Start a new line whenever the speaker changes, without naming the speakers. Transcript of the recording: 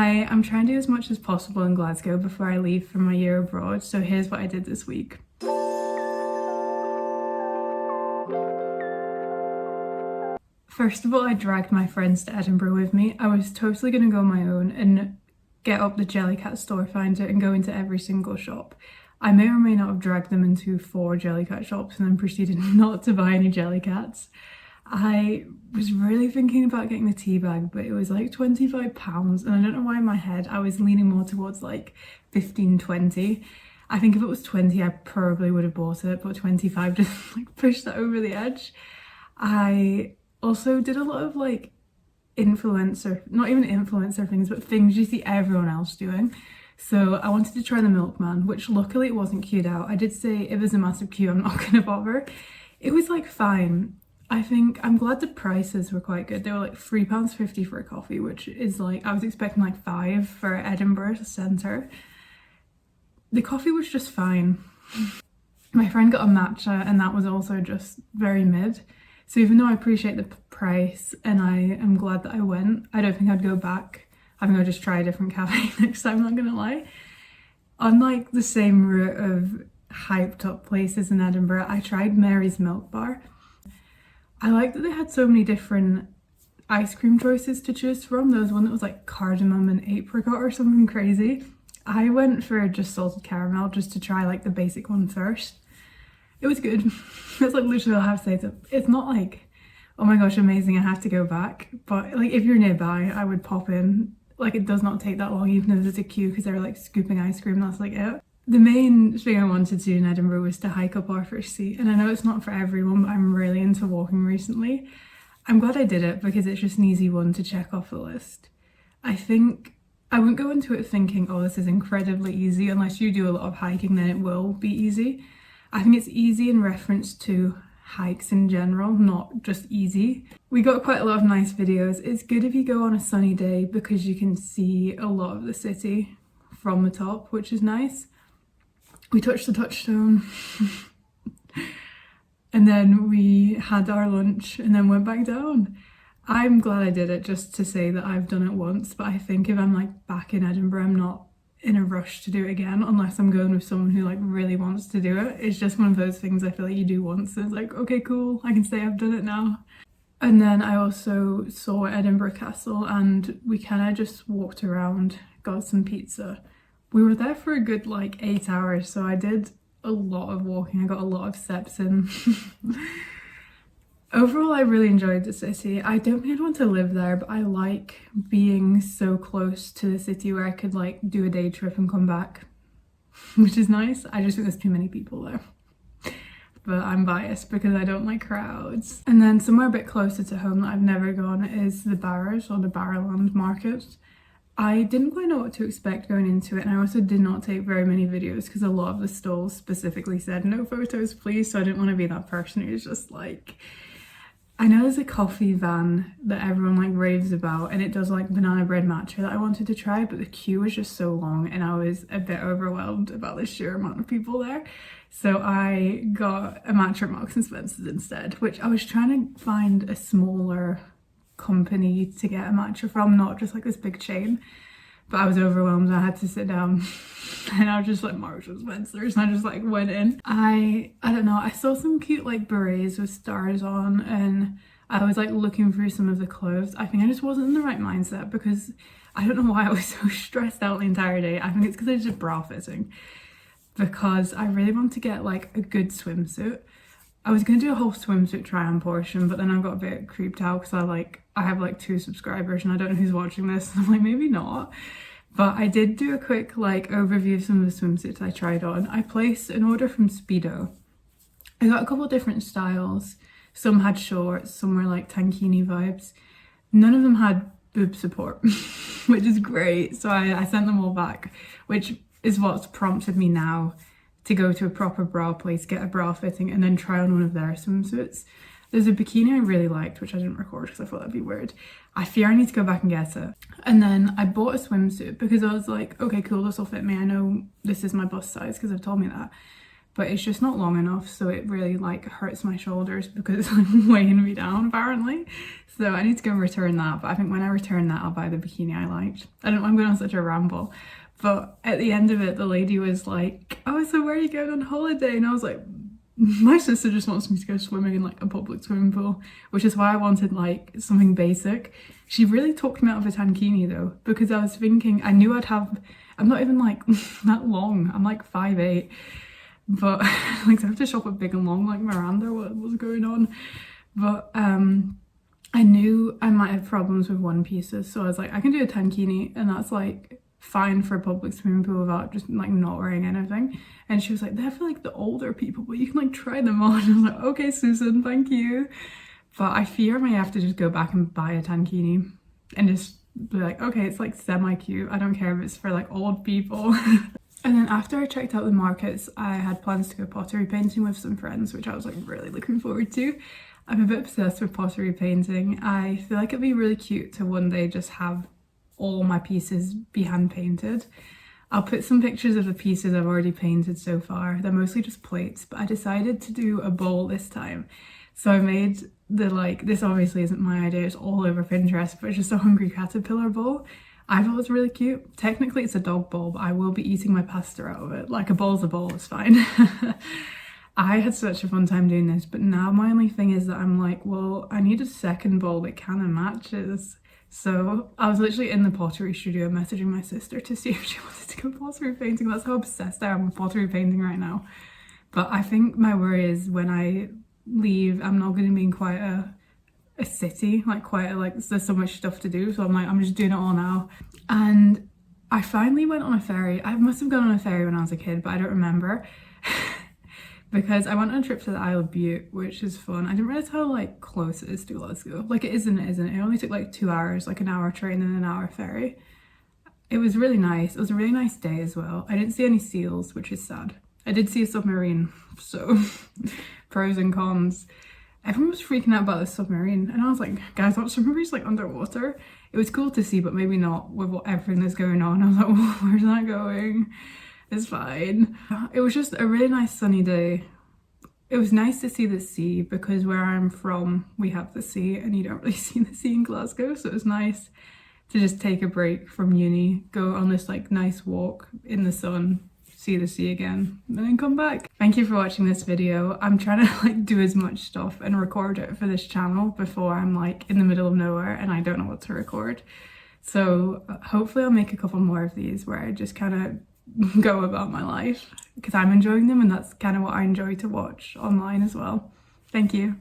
Hi, I'm trying to do as much as possible in Glasgow before I leave for my year abroad, so here's what I did this week. First of all, I dragged my friends to Edinburgh with me. I was totally going to go on my own and get up the Jellycat store finder and go into every single shop. I may or may not have dragged them into 4 Jellycat shops and then proceeded not to buy any Jellycats. I was really thinking about getting the tea bag, but it was like £25 and I don't know why in my head I was leaning more towards like 15, 20. I think if it was 20 I probably would have bought it, but 25 just like pushed that over the edge. I also did a lot of like influencer, not even influencer things, but things you see everyone else doing. So I wanted to try the milkman, which luckily it wasn't queued out. I did say if there's a massive queue I'm not gonna bother. It was like fine. I think I'm glad the prices were quite good. They were like £3.50 for a coffee, which is like, I was expecting like £5 for Edinburgh centre. The coffee was just fine. My friend got a matcha and that was also just very mid. So even though I appreciate the price and I am glad that I went, I don't think I'd go back. I think I'll just try a different cafe next time, not gonna lie. On like the same route of hyped up places in Edinburgh, I tried Mary's Milk Bar. I like that they had so many different ice cream choices to choose from. There was one that was like cardamom and apricot or something crazy. I went for just salted caramel just to try like the basic one first. It was good. That's like literally all I have to say. It's not like, oh my gosh, amazing, I have to go back. But like if you're nearby, I would pop in. Like it does not take that long even if there's a queue because they're like scooping ice cream, that's like it. The main thing I wanted to do in Edinburgh was to hike up Arthur's Seat, and I know it's not for everyone, but I'm really into walking recently. I'm glad I did it because it's just an easy one to check off the list. I think I wouldn't go into it thinking, oh, this is incredibly easy. Unless you do a lot of hiking, then it will be easy. I think it's easy in reference to hikes in general, not just easy. We got quite a lot of nice videos. It's good if you go on a sunny day because you can see a lot of the city from the top, which is nice. We touched the touchstone and then we had our lunch and then went back down. I'm glad I did it just to say that I've done it once, but I think if I'm like back in Edinburgh, I'm not in a rush to do it again unless I'm going with someone who like really wants to do it. It's just one of those things I feel like you do once and it's like, okay, cool, I can say I've done it now. And then I also saw Edinburgh Castle and we kind of just walked around, got some pizza. We were there for a good like 8 hours, so I did a lot of walking. I got a lot of steps in. Overall, I really enjoyed the city. I don't think I'd want to live there, but I like being so close to the city where I could like do a day trip and come back, which is nice. I just think there's too many people there. But I'm biased because I don't like crowds. And then somewhere a bit closer to home that I've never gone is the Barrows or the Barrowland Market. I didn't quite know what to expect going into it, and I also did not take very many videos because a lot of the stalls specifically said no photos please, so I didn't want to be that person who's just like, I know there's a coffee van that everyone like raves about and it does like banana bread matcha that I wanted to try, but the queue was just so long and I was a bit overwhelmed about the sheer amount of people there. So I got a matcha at Marks and Spencer's instead, which I was trying to find a smaller company to get a matcha from, not just like this big chain, but I was overwhelmed. I had to sit down and I was just like, Marks and Spencer's, and I just like went in. I don't know, I saw some cute like berets with stars on and I was like looking through some of the clothes. I think I just wasn't in the right mindset because I don't know why I was so stressed out the entire day. I think it's because I did bra fitting, because I really want to get like a good swimsuit. I was going to do a whole swimsuit try on portion, but then I got a bit creeped out because I have like 2 subscribers and I don't know who's watching this. I'm like, maybe not. But I did do a quick like overview of some of the swimsuits I tried on. I placed an order from Speedo. I got a couple of different styles. Some had shorts, some were like tankini vibes. None of them had boob support, which is great. So I sent them all back, which is what's prompted me now to go to a proper bra place, get a bra fitting, and then try on one of their swimsuits. There's a bikini I really liked, which I didn't record because I thought that'd be weird. I fear I need to go back and get it. And then I bought a swimsuit because I was like, okay, cool, this will fit me. I know this is my bust size because they've told me that. but it's just not long enough, so it really like hurts my shoulders because it's like weighing me down apparently. So I need to go return that, but I think when I return that I'll buy the bikini I liked. I'm going on such a ramble, but at the end of it the lady was like, oh, so where are you going on holiday? And I was like, my sister just wants me to go swimming in like a public swimming pool, which is why I wanted like something basic. She really talked me out of a tankini though, because I was thinking, I knew I'd have, I'm not even like that long, I'm like 5'8", but like I have to shop at Big and Long like Miranda, what was going on? But I knew I might have problems with one pieces, so I was like, I can do a tankini, and that's like fine for a public swimming pool without just like not wearing anything. And she was like, they're for like the older people, but you can like try them on. I was like, okay Susan, thank you. But I fear I may have to just go back and buy a tankini and just be like, okay, it's like semi-cute, I don't care if it's for like old people. And then after I checked out the markets, I had plans to go pottery painting with some friends, which I was like really looking forward to. I'm a bit obsessed with pottery painting. I feel like it'd be really cute to one day just have all my pieces be hand painted. I'll put some pictures of the pieces I've already painted so far. They're mostly just plates, but I decided to do a bowl this time. So I made the like, this obviously isn't my idea, it's all over Pinterest, but it's just a hungry caterpillar bowl. I thought it was really cute. Technically it's a dog bowl, but I will be eating my pasta out of it. Like a bowl's a bowl, it's fine. I had such a fun time doing this, but now my only thing is that I'm like, well, I need a second bowl that kind of matches. So I was literally in the pottery studio messaging my sister to see if she wanted to go pottery painting. That's how obsessed I am with pottery painting right now. But I think my worry is when I leave, I'm not going to be in quite a city, like quite a, like there's so much stuff to do. So I'm like, I'm just doing it all now. And I finally went on a ferry. I must have gone on a ferry when I was a kid, but I don't remember. Because I went on a trip to the Isle of Bute, which is fun. I didn't realize how like close it is to Glasgow. Like it isn't, it isn't. It only took like 2 hours, like an hour train and an hour ferry. It was really nice. It was a really nice day as well. I didn't see any seals, which is sad. I did see a submarine, so pros and cons. Everyone was freaking out about the submarine, and I was like, guys, that submarine's like underwater. It was cool to see, but maybe not with everything that's going on. I was like, well, where's that going? It's fine. It was just a really nice sunny day. It was nice to see the sea because where I'm from, we have the sea and you don't really see the sea in Glasgow. So it was nice to just take a break from uni, go on this like nice walk in the sun, see the sea again, and then come back. Thank you for watching this video. I'm trying to like do as much stuff and record it for this channel before I'm like in the middle of nowhere and I don't know what to record. So hopefully I'll make a couple more of these where I just kind of go about my life because I'm enjoying them and that's kind of what I enjoy to watch online as well. Thank you.